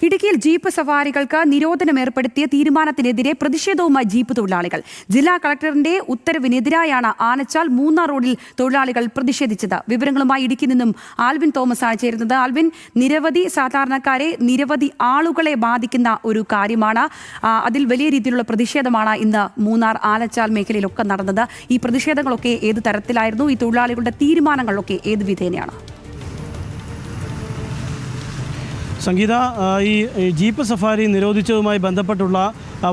ഇടുക്കിയിൽ ജീപ്പ് സവാരികൾക്ക് നിരോധനം ഏർപ്പെടുത്തിയ തീരുമാനത്തിനെതിരെ പ്രതിഷേധവുമായി ജീപ്പ് തൊഴിലാളികൾ. ജില്ലാ കളക്ടറിന്റെ ഉത്തരവിനെതിരായാണ് ആനച്ചാൽ മൂന്നാർ റോഡിൽ തൊഴിലാളികൾ പ്രതിഷേധിച്ചത്. വിവരങ്ങളുമായി ഇടുക്കി നിന്നും ആൽവിൻ തോമസ് ആണ് ചേരുന്നത്. ആൽവിൻ, നിരവധി സാധാരണക്കാരെ, നിരവധി ആളുകളെ ബാധിക്കുന്ന ഒരു കാര്യമാണ്. അതിൽ വലിയ രീതിയിലുള്ള പ്രതിഷേധമാണ് ഇന്ന് മൂന്നാർ, ആനച്ചാൽ മേഖലയിലൊക്കെ നടന്നത്. ഈ പ്രതിഷേധങ്ങളൊക്കെ ഏത് തരത്തിലായിരുന്നു? ഈ തൊഴിലാളികളുടെ തീരുമാനങ്ങളൊക്കെ ഏത് വിധേനയാണ്? സംഗീത, ഈ ജീപ്പ് സഫാരി നിരോധിച്ചതുമായി ബന്ധപ്പെട്ടുള്ള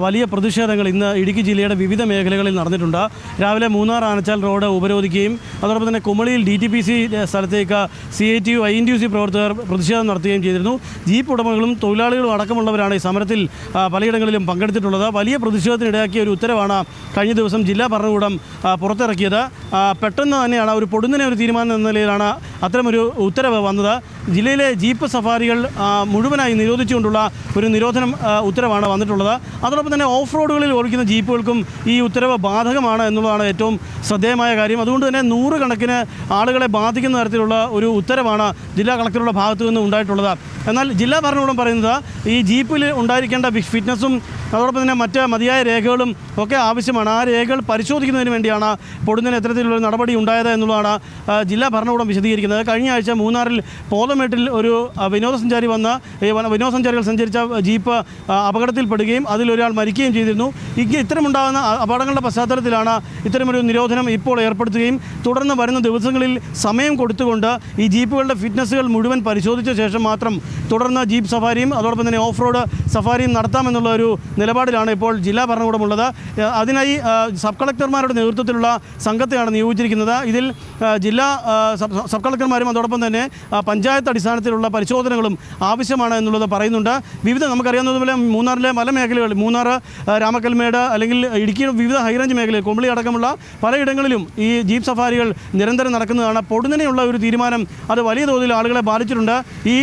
വലിയ പ്രതിഷേധങ്ങൾ ഇന്ന് ഇടുക്കി ജില്ലയുടെ വിവിധ മേഖലകളിൽ നടന്നിട്ടുണ്ട്. രാവിലെ മൂന്നാർ ആനച്ചാൽ റോഡ് ഉപരോധിക്കുകയും അതോടൊപ്പം തന്നെ കുമളിയിൽ DTPC സ്ഥലത്തേക്ക് CITU INTUC പ്രവർത്തകർ പ്രതിഷേധം നടത്തുകയും ചെയ്തിരുന്നു. ജീപ്പ് ഉടമകളും തൊഴിലാളികളും അടക്കമുള്ളവരാണ് ഈ സമരത്തിൽ പലയിടങ്ങളിലും പങ്കെടുത്തിട്ടുള്ളത്. വലിയ പ്രതിഷേധത്തിനിടയാക്കിയ ഒരു ഉത്തരവാണ് കഴിഞ്ഞ ദിവസം ജില്ലാ ഭരണകൂടം പുറത്തിറക്കിയത്. പെട്ടെന്ന് തന്നെയാണ് ഒരു പൊടുന്നനെ ഒരു തീരുമാനം എന്ന നിലയിലാണ് അത്തരമൊരു ഉത്തരവ് വന്നത്. ജില്ലയിലെ ജീപ്പ് സഫാരികൾ മുഴുവനായി നിരോധിച്ചുകൊണ്ടുള്ള ഒരു നിരോധനം ഉത്തരവാണ് വന്നിട്ടുള്ളത്. അതോടൊപ്പം തന്നെ ഓഫ് റോഡുകളിൽ ഓടിക്കുന്ന ജീപ്പുകൾക്കും ഈ ഉത്തരവ് ബാധകമാണ് എന്നുള്ളതാണ് ഏറ്റവും ശ്രദ്ധേയമായ കാര്യം. അതുകൊണ്ട് തന്നെ നൂറുകണക്കിന് ആളുകളെ ബാധിക്കുന്ന തരത്തിലുള്ള ഒരു ഉത്തരവാണ് ജില്ലാ കളക്ടറുടെ ഭാഗത്തു നിന്ന് ഉണ്ടായിട്ടുള്ളത്. എന്നാൽ ജില്ലാ ഭരണകൂടം പറയുന്നത് ഈ ജീപ്പിൽ ഉണ്ടായിരിക്കേണ്ട ഫിറ്റ്നസ്സും അതോടൊപ്പം തന്നെ മറ്റ് മതിയായ രേഖകളും ഒക്കെ ആവശ്യമാണ്. ആ രേഖകൾ പരിശോധിക്കുന്നതിന് വേണ്ടിയാണ് പൊടുന്നതിന് എത്തരത്തിലുള്ള നടപടി ഉണ്ടായത് എന്നുള്ളതാണ് ജില്ലാ ഭരണകൂടം വിശദീകരിക്കുന്നത്. കഴിഞ്ഞ ആഴ്ച മൂന്നാറിൽ പോതമേട്ടിൽ ഒരു വിനോദസഞ്ചാരികൾ സഞ്ചരിച്ച ജീപ്പ് അപകടത്തിൽപ്പെടുകയും അതിലൊരാൾ മരിക്കുകയും ചെയ്തിരുന്നു. ഇത്തരമുണ്ടാകുന്ന അപകടങ്ങളുടെ പശ്ചാത്തലത്തിലാണ് ഇത്തരമൊരു നിരോധനം ഇപ്പോൾ ഏർപ്പെടുത്തുകയും തുടർന്ന് വരുന്ന ദിവസങ്ങളിൽ സമയം കൊടുത്തുകൊണ്ട് ഈ ജീപ്പുകളുടെ ഫിറ്റ്നസ്സുകൾ മുഴുവൻ പരിശോധിച്ച ശേഷം മാത്രം തുടർന്ന് ജീപ്പ് സഫാരിയും അതോടൊപ്പം തന്നെ ഓഫ് റോഡ് സഫാരിയും നടത്താമെന്നുള്ള ഒരു നിലപാടിലാണ് ഇപ്പോൾ ജില്ലാ ഭരണകൂടമുള്ളത്. അതിനായി സബ് കളക്ടർമാരുടെ നേതൃത്വത്തിലുള്ള സംഘത്തെയാണ് നിയോഗിച്ചിരിക്കുന്നത്. ഇതിൽ ജില്ലാ സബ് കളക്ടർമാരും അതോടൊപ്പം തന്നെ പഞ്ചായത്ത് അടിസ്ഥാനത്തിലുള്ള പരിശോധനകളും ആവശ്യമാണ് എന്നുള്ളത് പറയുന്നുണ്ട്. നമുക്കറിയാവുന്നതുപോലെ മൂന്നാറിലെ മലമേഖലകൾ, മൂന്നാർ, രാമക്കൽമേട് അല്ലെങ്കിൽ ഇടുക്കിയുടെ വിവിധ ഹൈറേഞ്ച് മേഖലയിൽ, കുമളി അടക്കമുള്ള പലയിടങ്ങളിലും ഈ ജീപ്പ് സഫാരികൾ നിരന്തരം നടക്കുന്നതാണ്. പൊടുന്നനെയുള്ള ഒരു തീരുമാനം അത് വലിയ തോതിൽ ആളുകളെ ബാധിച്ചിട്ടുണ്ട്. ഈ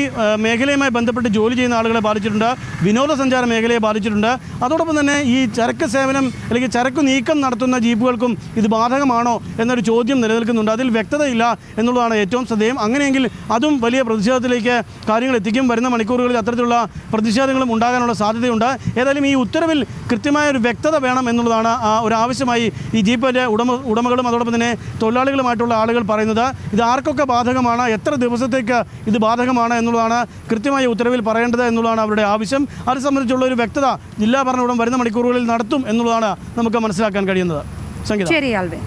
മേഖലയുമായി ബന്ധപ്പെട്ട് ജോലി ചെയ്യുന്ന ആളുകളെ ബാധിച്ചിട്ടുണ്ട്, വിനോദസഞ്ചാര മേഖലയെ ബാധിച്ചിട്ടുണ്ട്. അതോടൊപ്പം തന്നെ ഈ ചരക്ക് സേവനം അല്ലെങ്കിൽ ചരക്ക് നീക്കം നടത്തുന്ന ജീപ്പുകൾക്കും ഇത് ബാധകമാണോ എന്നൊരു ചോദ്യം നിലനിൽക്കുന്നുണ്ട്. അതിൽ വ്യക്തതയില്ല എന്നുള്ളതാണ് ഏറ്റവും ശ്രദ്ധേയം. അങ്ങനെയെങ്കിൽ അതും വലിയ പ്രതിഷേധത്തിലേക്ക് കാര്യങ്ങൾ എത്തിക്കും. വരുന്ന മണിക്കൂറുകളിൽ അത്തരത്തിലുള്ള പ്രതിഷേധങ്ങളും ഉണ്ടാകാനുള്ള സാധ്യതയുണ്ട്. ഏതായാലും ഈ ഉത്തരവിൽ കൃത്യമായ ഒരു വ്യക്തത വേണം എന്നുള്ളതാണ് ഒരു ആവശ്യമായി ഈ ജീപ്പിൻ്റെ ഉടമകളും അതോടൊപ്പം തന്നെ തൊഴിലാളികളുമായിട്ടുള്ള ആളുകൾ പറയുന്നത്. ഇത് ആർക്കൊക്കെ ബാധകമാണ്, എത്ര ദിവസത്തേക്ക് ഇത് ബാധകമാണ് എന്നുള്ളതാണ് കൃത്യമായ ഉത്തരവിൽ പറയേണ്ടത് എന്നുള്ളതാണ് അവരുടെ ആവശ്യം. അത് സംബന്ധിച്ചുള്ള ഒരു വ്യക്തത ജില്ലാ ഭരണകൂടം വരുന്ന മണിക്കൂറുകളിൽ നടത്തും എന്നുള്ളതാണ് നമുക്ക് മനസ്സിലാക്കാൻ കഴിയുന്നത്. ശരി ആൽവിൻ.